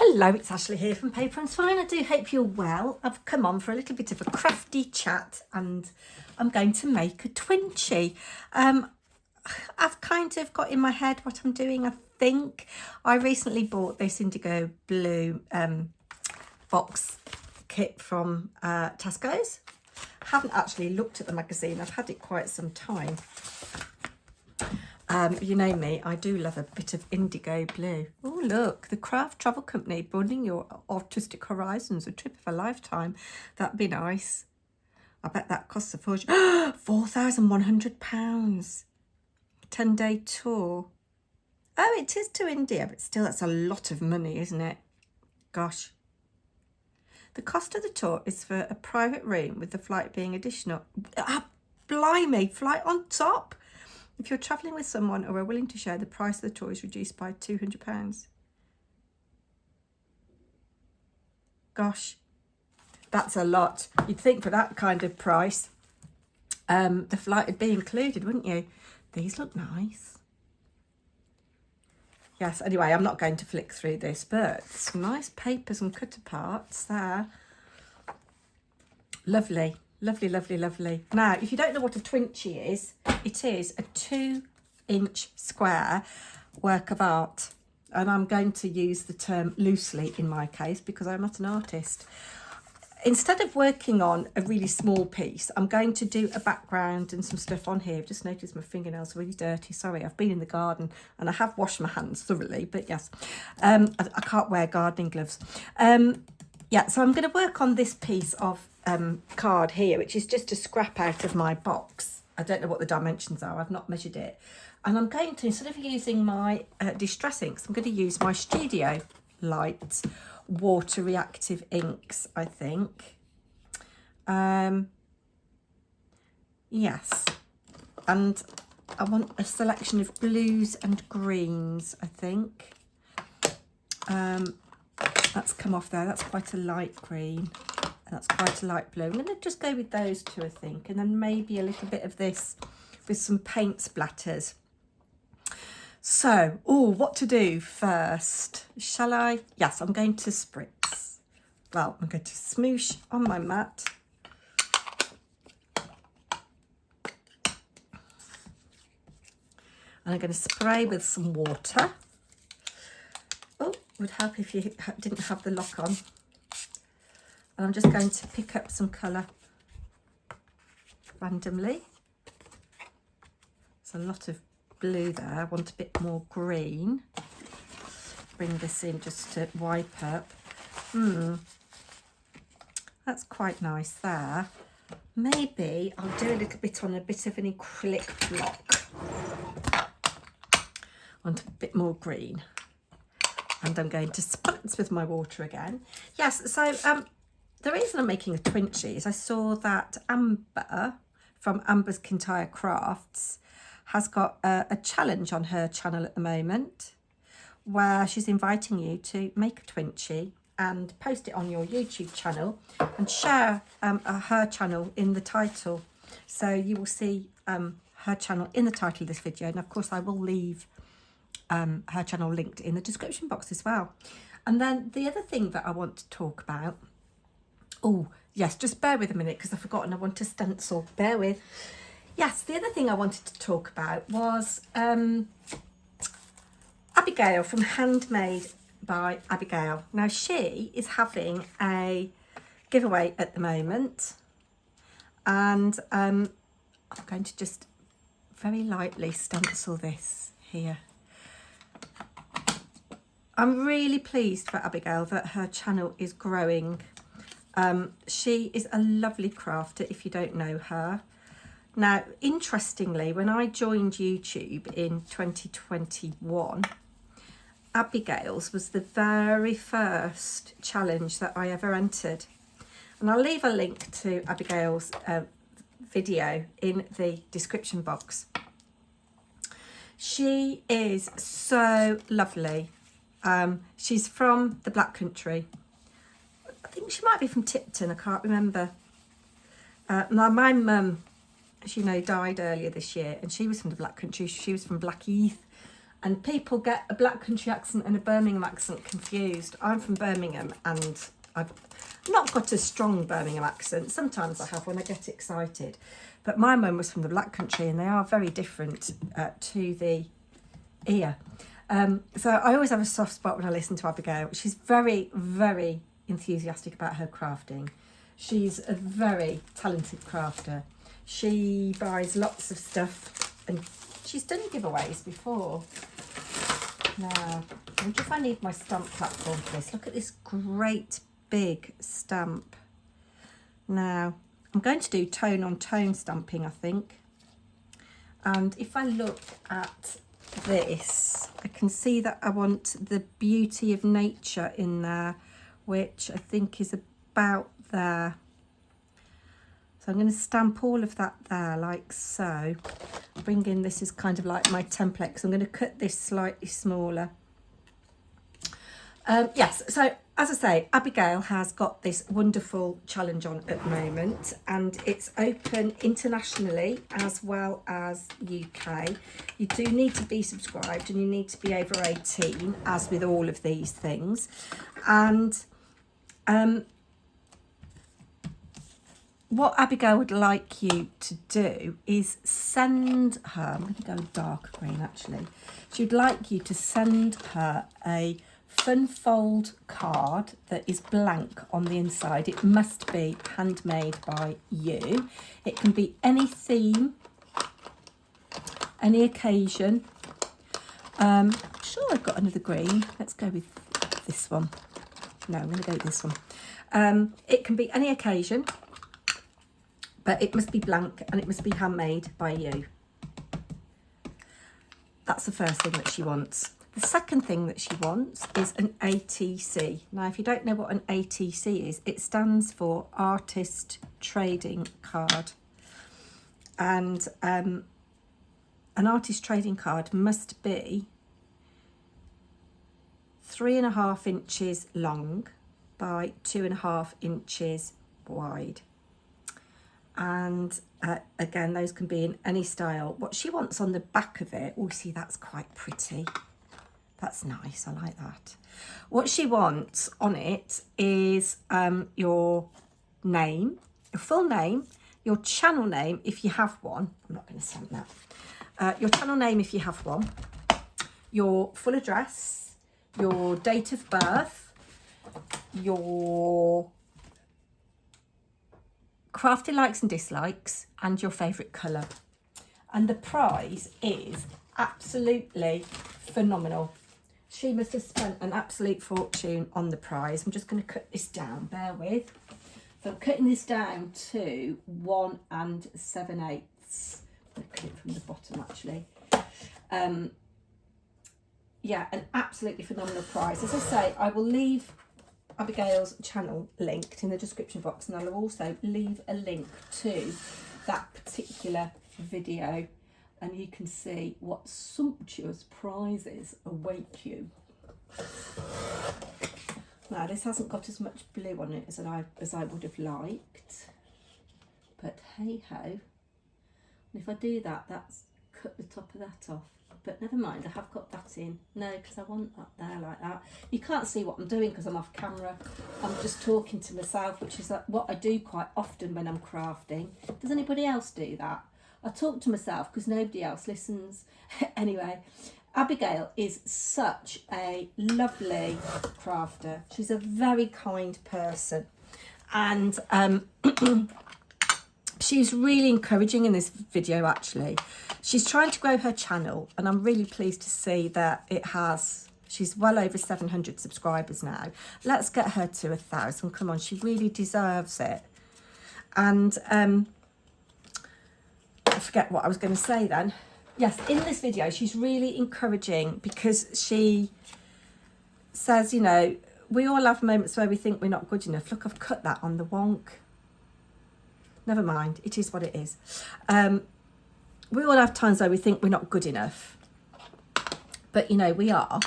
Hello, it's Ashley here from Paper&Twine. I do hope you're well. I've come on for a little bit of a crafty chat and I'm going to make a Twinchie. I've kind of got in my head what I'm doing, I think. I recently bought this indigo blue box kit from Tesco's. Haven't actually looked at the magazine. I've had it quite some time. You know me, I do love a bit of indigo blue. Oh, look, the Craft Travel Company, broadening your artistic horizons, a trip of a lifetime. That'd be nice. I bet that costs a fortune. £4,100. 10-day tour. Oh, it is to India, but still, that's a lot of money, isn't it? Gosh. The cost of the tour is for a private room with the flight being additional. Ah, blimey, flight on top. If you're travelling with someone or are willing to share, the price of the tour is reduced by £200. Gosh, that's a lot. You'd think for that kind of price, the flight would be included, wouldn't you? These look nice. Yes, anyway, I'm not going to flick through this, but some nice papers and cut aparts there. Lovely. Lovely, lovely, lovely. Now, if you don't know what a Twinchie is, it is a 2-inch square work of art. And I'm going to use the term loosely in my case because I'm not an artist. Instead of working on a really small piece, I'm going to do a background and some stuff on here. I've just noticed my fingernails are really dirty. Sorry, I've been in the garden and I have washed my hands thoroughly, but yes, I can't wear gardening gloves. Yeah, so I'm going to work on this piece of card here, which is just a scrap out of my box. I don't know what the dimensions are. I've not measured it. And I'm going to, instead of using my distress inks, I'm going to use my Studio Light water reactive inks, I think. Yes. And I want a selection of blues and greens, I think. That's come off there. That's quite a light green. And that's quite a light blue. I'm going to just go with those two, I think. And then maybe a little bit of this with some paint splatters. So, what to do first? Shall I? Yes, I'm going to spritz. Well, I'm going to smoosh on my mat. And I'm going to spray with some water. Oh, would help if you didn't have the lock on. And I'm just going to pick up some colour randomly. There's a lot of blue there. I want a bit more green. Bring this in just to wipe up. That's quite nice there. Maybe I'll do a little bit on a bit of an acrylic block. I want a bit more green. And I'm going to spritz with my water again. Yes, so the reason I'm making a Twinchie is I saw that Amber from Amber's Kintyre Crafts has got a challenge on her channel at the moment where she's inviting you to make a Twinchie and post it on your YouTube channel and share her channel in the title. So you will see her channel in the title of this video. And of course I will leave her channel linked in the description box as well. And then the other thing that I want to talk about, oh yes, just bear with a minute because I've forgotten I want to stencil, bear with. Yes, the other thing I wanted to talk about was Abbigale from Handmade by Abbigale. Now she is having a giveaway at the moment and I'm going to just very lightly stencil this here. I'm really pleased for Abbigale that her channel is growing. She is a lovely crafter if you don't know her. Now, interestingly, when I joined YouTube in 2021, Abbigale's was the very first challenge that I ever entered. And I'll leave a link to Abbigale's video in the description box. She is so lovely. She's from the Black Country. I think she might be from Tipton, I can't remember. Now my mum, as you know, died earlier this year and she was from the Black Country. She was from Blackheath And people get a Black Country accent and a Birmingham accent confused. I'm from Birmingham and I've not got a strong Birmingham accent. Sometimes I have when I get excited. But my mum was from the Black Country and they are very different to the ear. So I always have a soft spot when I listen to Abbigale. She's very, very enthusiastic about her crafting. She's a very talented crafter. She buys lots of stuff and she's done giveaways before. Now, I wonder if I need my stamp platform for this. Look at this great big stamp. Now, I'm going to do tone on tone stamping, I think. And if I look at this, I can see that I want the beauty of nature in there, which I think is about there. So I'm going to stamp all of that there like so. Bring in this is kind of like my template because I'm going to cut this slightly smaller. Yes, so as I say, Abbigale has got this wonderful challenge on at the moment and it's open internationally as well as UK. You do need to be subscribed and you need to be over 18, as with all of these things. And what Abbigale would like you to do is send her, I'm going to go dark green actually, she would like you to send her a fun fold card that is blank on the inside. It must be handmade by you. It can be any theme, any occasion. I'm sure I've got another green. Let's go with this one. No, I'm going to go with this one. It can be any occasion, but it must be blank and it must be handmade by you. That's the first thing that she wants. The second thing that she wants is an ATC. Now, if you don't know what an ATC is, it stands for Artist Trading Card. And an artist trading card must be 3.5 inches long by 2.5 inches wide. And again, those can be in any style. What she wants on the back of it, oh, see, that's quite pretty. That's nice, I like that. What she wants on it is your name, your full name, your channel name if you have one. I'm not going to stamp that. Your channel name if you have one, your full address, your date of birth, your crafting likes and dislikes, and your favourite colour. And the prize is absolutely phenomenal. She must have spent an absolute fortune on the prize. I'm just going to cut this down, bear with. So I'm cutting this down to 1 7/8. I'm going to cut it from the bottom actually. Yeah, an absolutely phenomenal prize. As I say, I will leave Abbigale's channel linked in the description box, and I'll also leave a link to that particular video, and you can see what sumptuous prizes await you. Now, this hasn't got as much blue on it as I would have liked, but hey ho. And if I do that, that's cut the top of that off. But never mind, I have got that in. No, because I want that there like that. You can't see what I'm doing because I'm off camera. I'm just talking to myself, which is what I do quite often when I'm crafting. Does anybody else do that? I talk to myself because nobody else listens. Anyway, Abbigale is such a lovely crafter. She's a very kind person. And she's really encouraging in this video actually. She's trying to grow her channel and I'm really pleased to see that she's well over 700 subscribers now. Let's get her to 1,000. Come on, she really deserves it. And I forget what I was going to say then. Yes, in this video, she's really encouraging because she says, you know, we all have moments where we think we're not good enough. Look, I've cut that on the wonk. Never mind, it is what it is. We all have times where we think we're not good enough. But, you know, we are.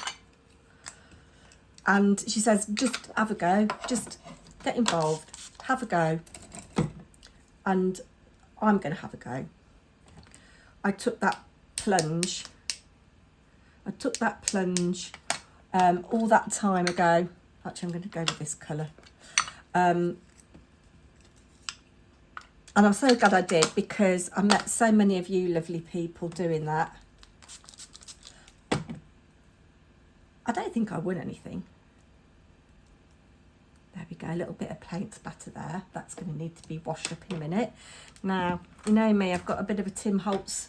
And she says, just have a go. Just get involved. Have a go. And I'm going to have a go. I took that plunge I took that plunge all that time ago. Actually, I'm going to go with this colour. And I'm so glad I did, because I met so many of you lovely people doing that. I don't think I won anything. There we go, a little bit of paint spatter there. That's going to need to be washed up in a minute. Now, you know me, I've got a bit of a Tim Holtz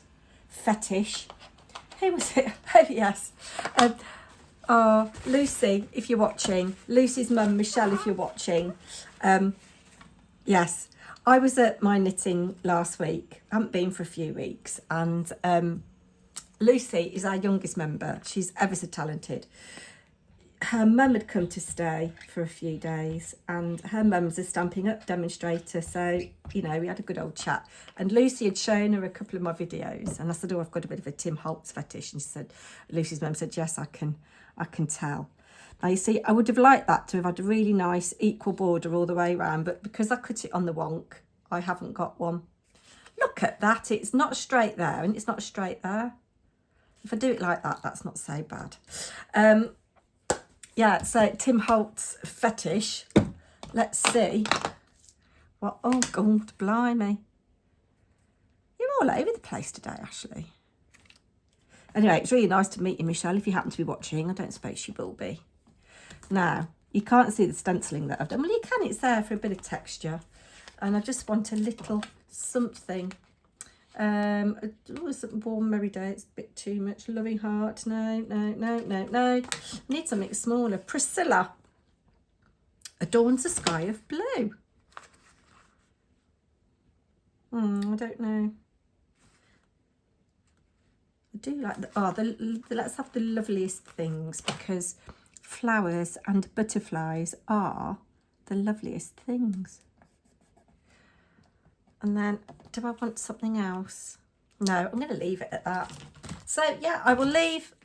fetish. Who was it? Oh, yes. Oh, Lucy, if you're watching. Lucy's mum, Michelle, if you're watching. Yes, I was at my knitting last week. I haven't been for a few weeks. And Lucy is our youngest member. She's ever so talented. Her mum had come to stay for a few days, and her mum's a Stampin' Up demonstrator, so, you know, we had a good old chat. And Lucy had shown her a couple of my videos, and I said, oh, I've got a bit of a Tim Holtz fetish. And she said, Lucy's mum said, yes, I can tell. Now, you see, I would have liked that to have had a really nice equal border all the way around, but because I cut it on the wonk, I haven't got one. Look at that, it's not straight there, and it's not straight there. If I do it like that, that's not so bad. Yeah, so Tim Holtz fetish. Let's see. What? Oh, God, blimey. You're all over the place today, Ashley. Anyway, it's really nice to meet you, Michelle, if you happen to be watching. I don't suppose you will be. Now, you can't see the stenciling that I've done. Well, you can. It's there for a bit of texture. And I just want a little something. It's a warm merry day, it's a bit too much. Loving heart, no. I need something smaller. Priscilla adorns the sky of blue. I don't know. I do like let's have the loveliest things, because flowers and butterflies are the loveliest things. And then, do I want something else? No, I'm going to leave it at that. So, yeah, I will leave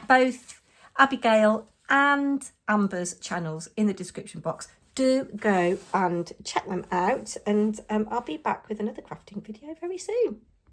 both Abbigale and Amber's channels in the description box. Do go and check them out. And I'll be back with another crafting video very soon.